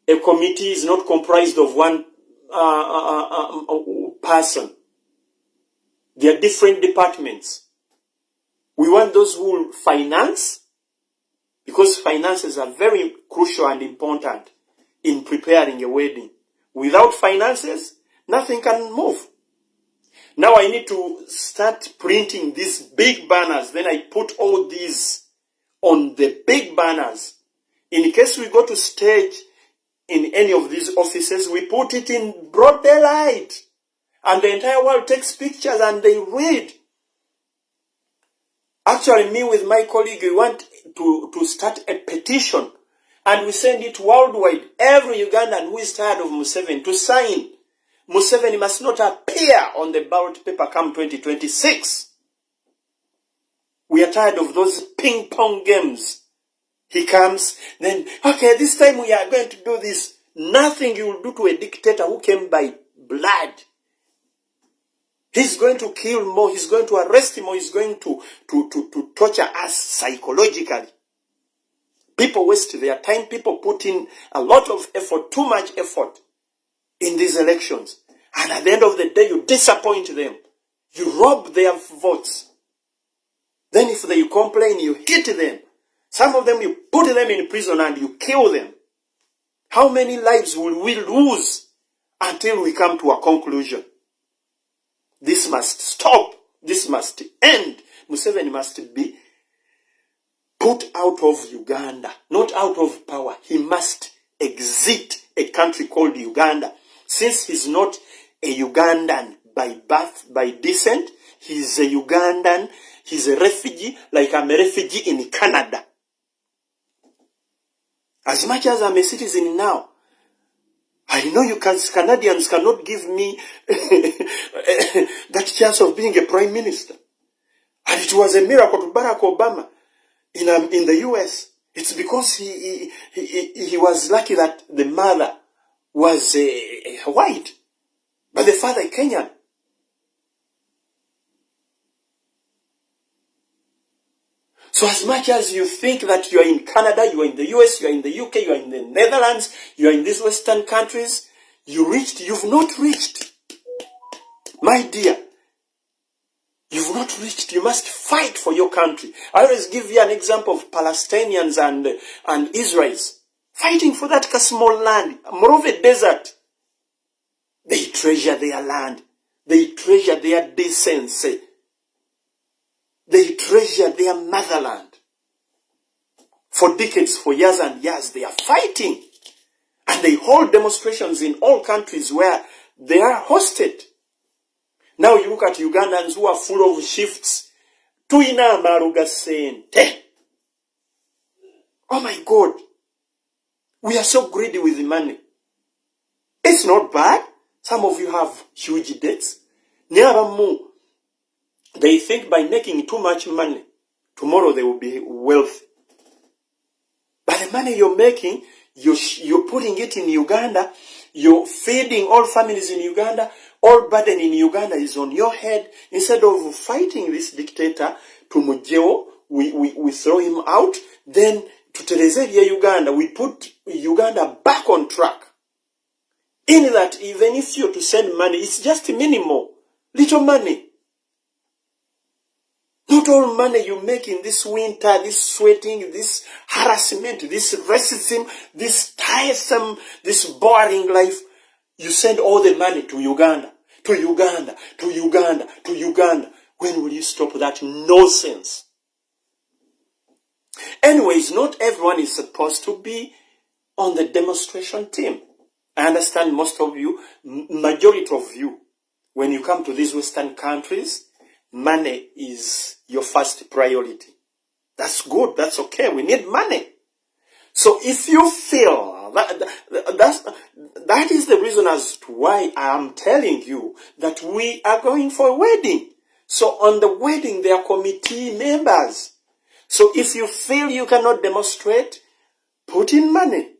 A committee is not comprised of one person. There are different departments. We want those who will finance, because finances are very crucial and important in preparing a wedding. Without finances, nothing can move. Now I need to start printing these big banners. Then I put all these on the big banners. In case we go to stage in any of these offices, we put it in broad daylight. And the entire world takes pictures and they read. Actually, me with my colleague, we want to start a petition. And we send it worldwide. Every Ugandan who is tired of Museveni to sign. Museveni must not appear on the ballot paper come 2026. We are tired of those ping pong games. He comes, then, okay, this time we are going to do this. Nothing you will do to a dictator who came by blood. He's going to kill more, he's going to arrest him, or he's going to torture us psychologically. People waste their time, people put in a lot of effort, too much effort in these elections. And at the end of the day, you disappoint them. You rob their votes. Then if they complain, you hit them. Some of them, you put them in prison and you kill them. How many lives will we lose until we come to a conclusion? This must stop. This must end. Museveni must be put out of Uganda, not out of power. He must exit a country called Uganda. Since he's not a Ugandan by birth, by descent, he's a Ugandan, he's a refugee, like I'm a refugee in Canada. As much as I'm a citizen now, I know you Canadians cannot give me that chance of being a prime minister. And it was a miracle to Barack Obama in the US. It's because he was lucky that the mother was white, but the father a Kenyan. So as much as you think that you are in Canada, you are in the US, you are in the UK, you are in the Netherlands, you are in these Western countries, you've not reached. My dear, you've not reached. You must fight for your country. I always give you an example of Palestinians and Israelis fighting for that small land, more of a desert. They treasure their land. They treasure their decency. They treasure their motherland. For decades, for years and years, they are fighting. And they hold demonstrations in all countries where they are hosted. Now you look at Ugandans who are full of shifts. Tuina maruga sente. Oh my God. We are so greedy with the money. It's not bad. Some of you have huge debts. They think by making too much money, tomorrow they will be wealthy. But the money you're making, you're putting it in Uganda, you're feeding all families in Uganda, all burden in Uganda is on your head. Instead of fighting this dictator, to Mujeo, we throw him out, then to Terezeria Uganda, we put Uganda back on track. In that, even if you're to send money, it's just minimal, little money. Not all money you make in this winter, this sweating, this harassment, this racism, this tiresome, this boring life, you send all the money to Uganda, to Uganda, to Uganda, to Uganda. When will you stop that nonsense? Anyways, not everyone is supposed to be on the demonstration team. I understand most of you, majority of you, when you come to these Western countries, money is your first priority. That's good. That's okay. We need money. So if you feel that is the reason as to why I am telling you that we are going for a wedding. So on the wedding, there are committee members. So if you feel you cannot demonstrate, put in money.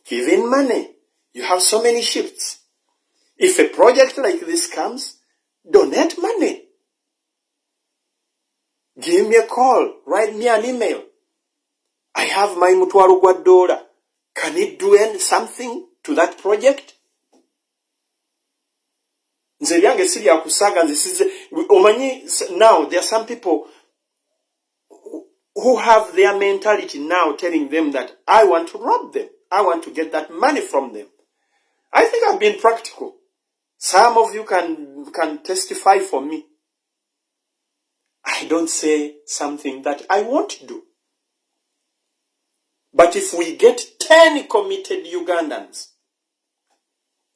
Give in money. You have so many shifts. If a project like this comes, donate money. Give me a call. Write me an email. I have my mutwalo gwa $1. Can it do something to that project? Now, there are some people who have their mentality now telling them that I want to rob them. I want to get that money from them. I think I've been practical. Some of you can testify for me. I don't say something that I won't do. But if we get 10 committed Ugandans,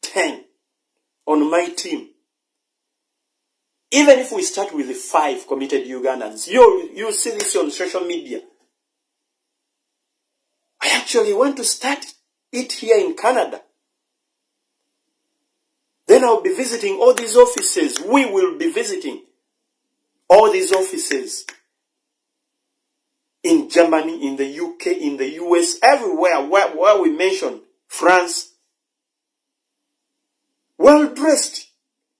10 on my team, even if we start with 5 committed Ugandans, you see this on social media. I actually want to start it here in Canada. Then I'll be visiting all these offices. We will be visiting all these offices in Germany, in the UK, in the US, everywhere where we mention France. Well dressed.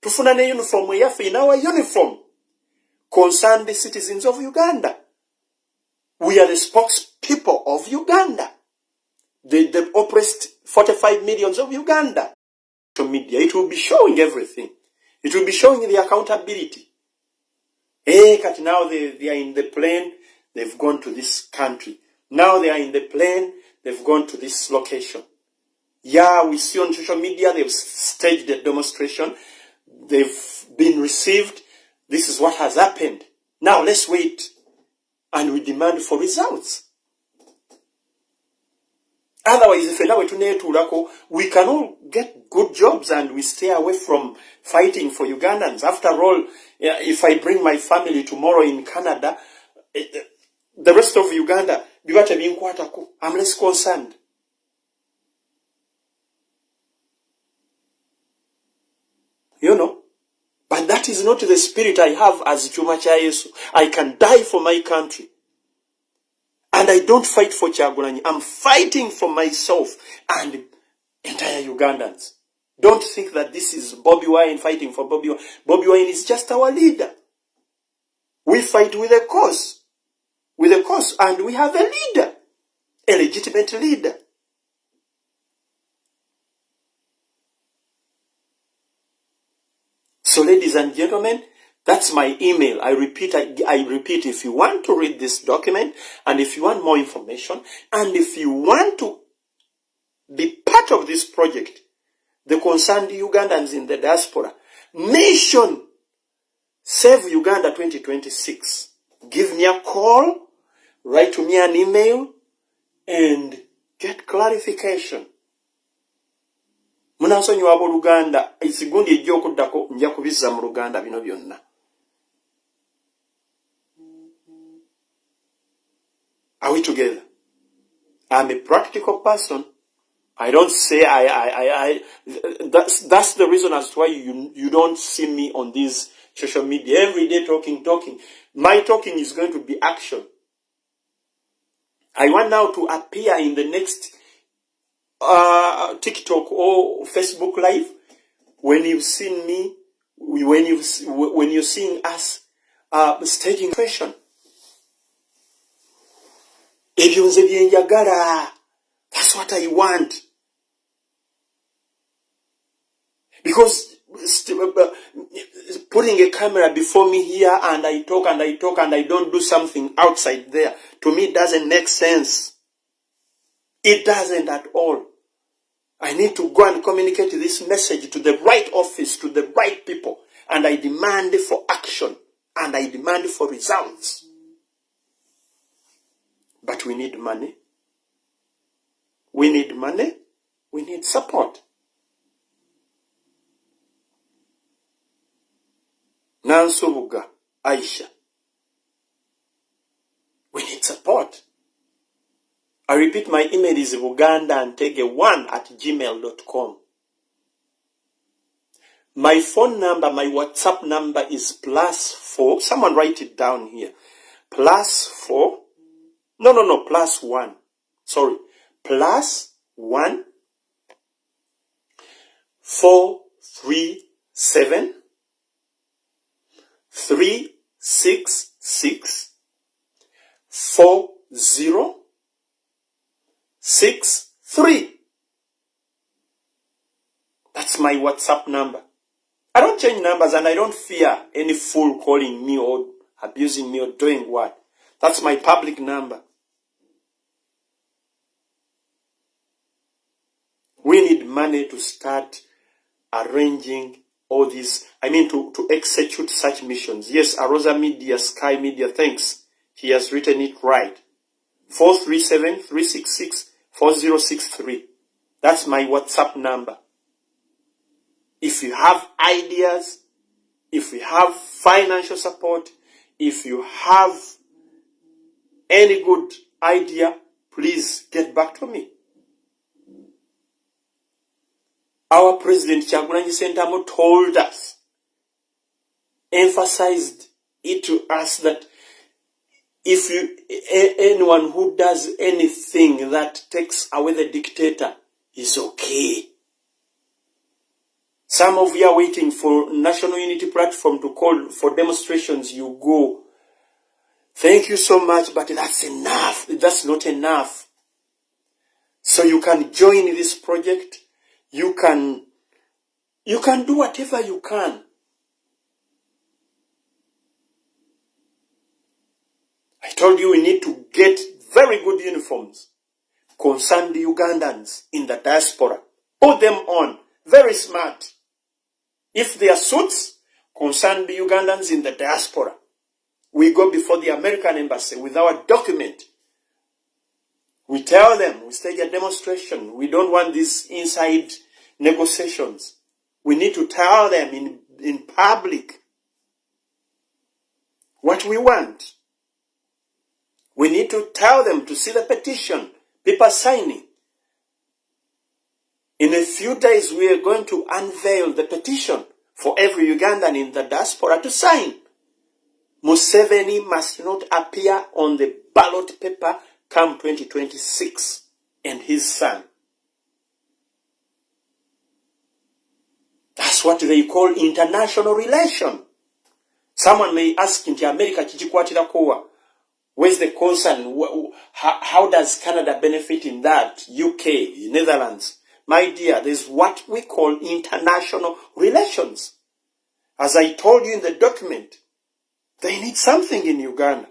Tufuna ne uniform yafe in our uniform. Concern the citizens of Uganda. We are the spokespeople of Uganda. The oppressed 45 millions of Uganda. Media, it will be showing everything. It will be showing the accountability. Kat now they are in the plane, they've gone to this country. Now they are in the plane, they've gone to this location. Yeah, we see on social media, they've staged a demonstration. They've been received. This is what has happened. Now let's wait. And we demand for results. Otherwise, if we can all get good jobs and we stay away from fighting for Ugandans. After all, if I bring my family tomorrow in Canada, the rest of Uganda, I'm less concerned. You know? But that is not the spirit I have as Chuma cha Yesu. I can die for my country. And I don't fight for Kyagulanyi. I'm fighting for myself and entire Ugandans. Don't think that this is Bobby Wine fighting for Bobby Wine. Bobby Wine is just our leader. We fight with a cause. With a cause. And we have a leader. A legitimate leader. So ladies and gentlemen, that's my email. I repeat, if you want to read this document, and if you want more information, and if you want to be part of this project, the concerned Ugandans in the diaspora, mission Save Uganda 2026. Give me a call, write to me an email, and get clarification. Munansonyi wabo Luganda, isigundi ejja okuddako nja kubizza mu Luganda bino byonna. Are we together? I'm a practical person. I don't say that's the reason as to why you don't see me on this social media every day talking. My talking is going to be action. I want now to appear in the next TikTok or Facebook Live. When you've seen me, when you're seeing us staging fashion. That's what I want. Because putting a camera before me here and I talk and I talk and I don't do something outside there, to me it doesn't make sense. It doesn't at all. I need to go and communicate this message to the right office, to the right people. And I demand for action. And I demand for results. But we need money. We need money. We need support. Nansubuga, Aisha. We need support. I repeat, my email is bugandantege1@gmail.com. My phone number, my WhatsApp number is +4. Someone write it down here. +4. No, +1. Sorry. +1 437 366 4063. That's my WhatsApp number. I don't change numbers and I don't fear any fool calling me or abusing me or doing what. That's my public number. We need money to start arranging all these, to execute such missions. Yes, Arosa Media, Sky Media, thanks. He has written it right. 437-366-4063. That's my WhatsApp number. If you have ideas, if you have financial support, if you have any good idea, please get back to me. Our President Kyagulanyi Ssentamu told us, emphasized it to us that if anyone who does anything that takes away the dictator is okay. Some of you are waiting for National Unity Platform to call for demonstrations. You go. Thank you so much, but that's enough. That's not enough. So you can join this project. You can do whatever you can. I told you we need to get very good uniforms. Concern the Ugandans in the diaspora. Put them on. Very smart. If they are suits, concern the Ugandans in the diaspora. We go before the American embassy with our document. We tell them, we stage a demonstration. We don't want these inside negotiations. We need to tell them in public what we want. We need to tell them to see the petition, people signing. In a few days, we are going to unveil the petition for every Ugandan in the diaspora to sign. Museveni must not appear on the ballot paper come 2026, and his son. That's what they call international relation. Someone may ask, in America, where's the concern? How does Canada benefit in that? UK, Netherlands. My dear, there's what we call international relations. As I told you in the document, they need something in Uganda.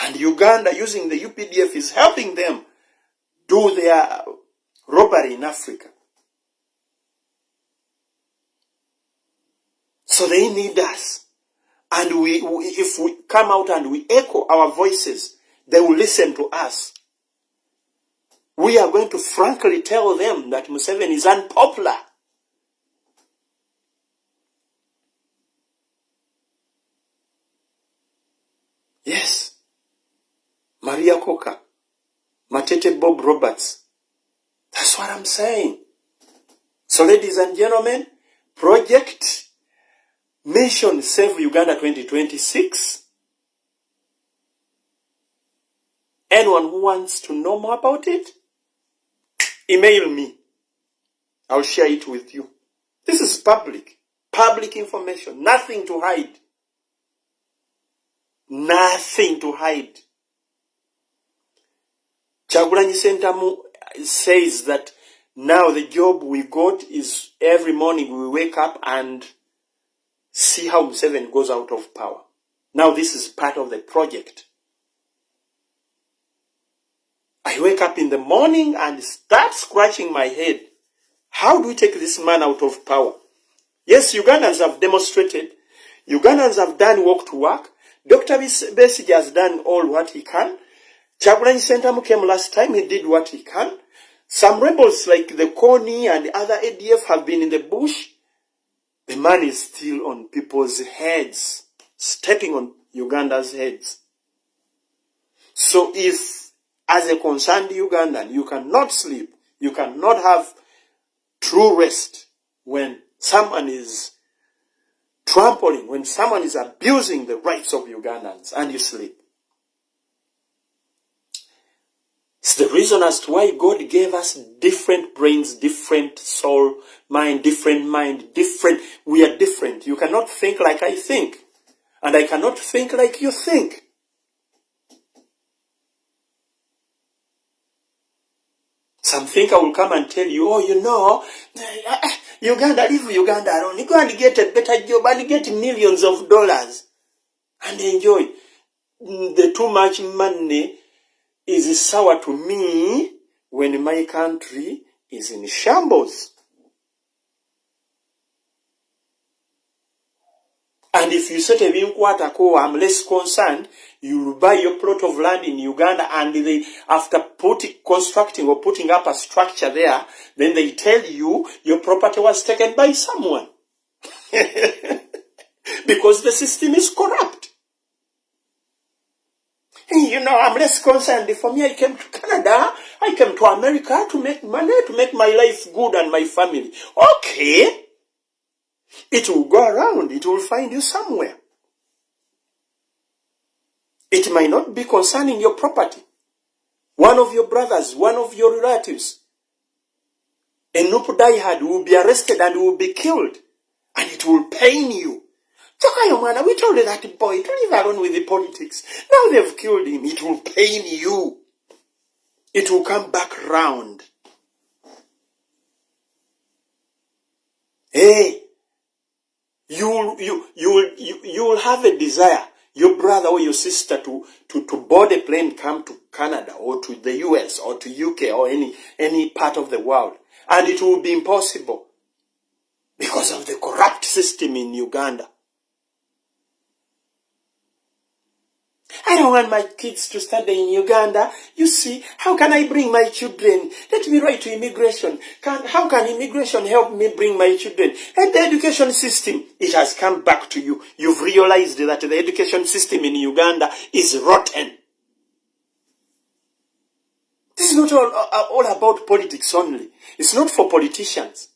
And Uganda, using the UPDF, is helping them do their robbery in Africa. So they need us. And if we come out and we echo our voices, they will listen to us. We are going to frankly tell them that Museveni is unpopular. Yes. Maria Coker, Matete Bob Roberts. That's what I'm saying. So ladies and gentlemen, Project Mission Save Uganda 2026. Anyone who wants to know more about it, email me. I'll share it with you. This is public information, nothing to hide. Nothing to hide. Kyagulanyi Ssentamu says that Now the job we got is every morning we wake up and see how Museveni goes out of power. Now this is part of the project. I wake up in the morning and start scratching my head. How do we take this man out of power? Yes, Ugandans have demonstrated. Ugandans have done walk to work. Dr. Besigye has done all what he can. Kyagulanyi Ssentamu came last time, he did what he can. Some rebels like the Kony and other ADF have been in the bush. The man is still on people's heads, stepping on Uganda's heads. So if, as a concerned Ugandan, you cannot sleep, you cannot have true rest when someone is trampling, when someone is abusing the rights of Ugandans, and you sleep. It's the reason as to why God gave us different brains, different soul, mind, different. We are different. You cannot think like I think. And I cannot think like you think. Some thinker will come and tell you, oh, you know, Uganda, leave Uganda alone. You go and get a better job and get millions of dollars and enjoy. The too much money is sour to me when my country is in shambles. And if you say to I'm less concerned, you will buy your plot of land in Uganda, and they, after constructing or putting up a structure there, then they tell you your property was taken by someone. Because the system is corrupt. You know, I'm less concerned. For me, I came to Canada, I came to America to make money, to make my life good and my family. Okay. It will go around. It will find you somewhere. It might not be concerning your property. One of your brothers, one of your relatives, a Nupu diehard will be arrested and will be killed. And it will pain you. We told that boy to leave alone with the politics. Now they've killed him. It will pain you. It will come back round. Hey, you will have a desire, your brother or your sister, to board a plane, come to Canada or to the US or to UK or any part of the world. And it will be impossible because of the corrupt system in Uganda. I don't want my kids to study in Uganda. You see, how can I bring my children? Let me write to immigration. How can immigration help me bring my children? And the education system, it has come back to you. You've realized that the education system in Uganda is rotten. This is not all about politics only. It's not for politicians.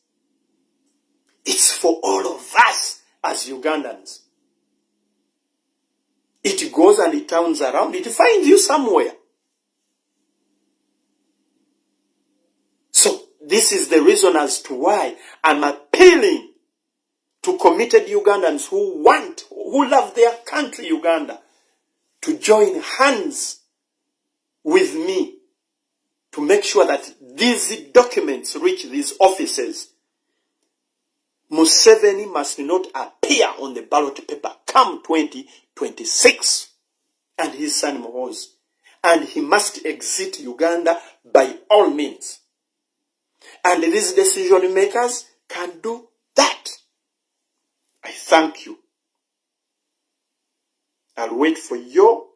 It's for all of us as Ugandans. It goes and it turns around. It finds you somewhere. So this is the reason as to why I'm appealing to committed Ugandans who love their country, Uganda, to join hands with me to make sure that these documents reach these offices. Museveni must not appear on the ballot paper come 2026, and his son Muhoozi. And he must exit Uganda by all means. And these decision makers can do that. I thank you. I'll wait for your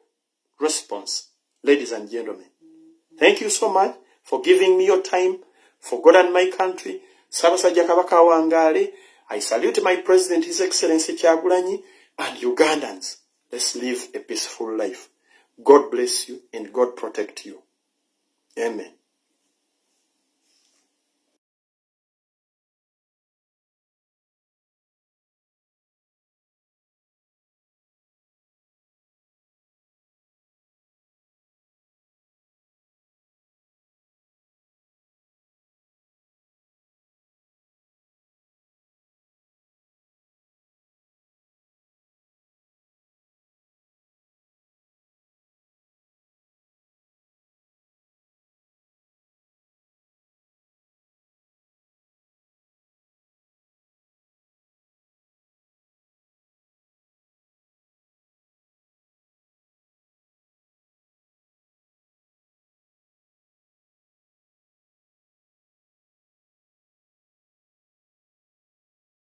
response, ladies and gentlemen. Thank you so much for giving me your time, for God and my country. Ssaabasajja Kabaka Wangale, I salute my President, His Excellency Kyagulanyi, and Ugandans. Let's live a peaceful life. God bless you and God protect you. Amen.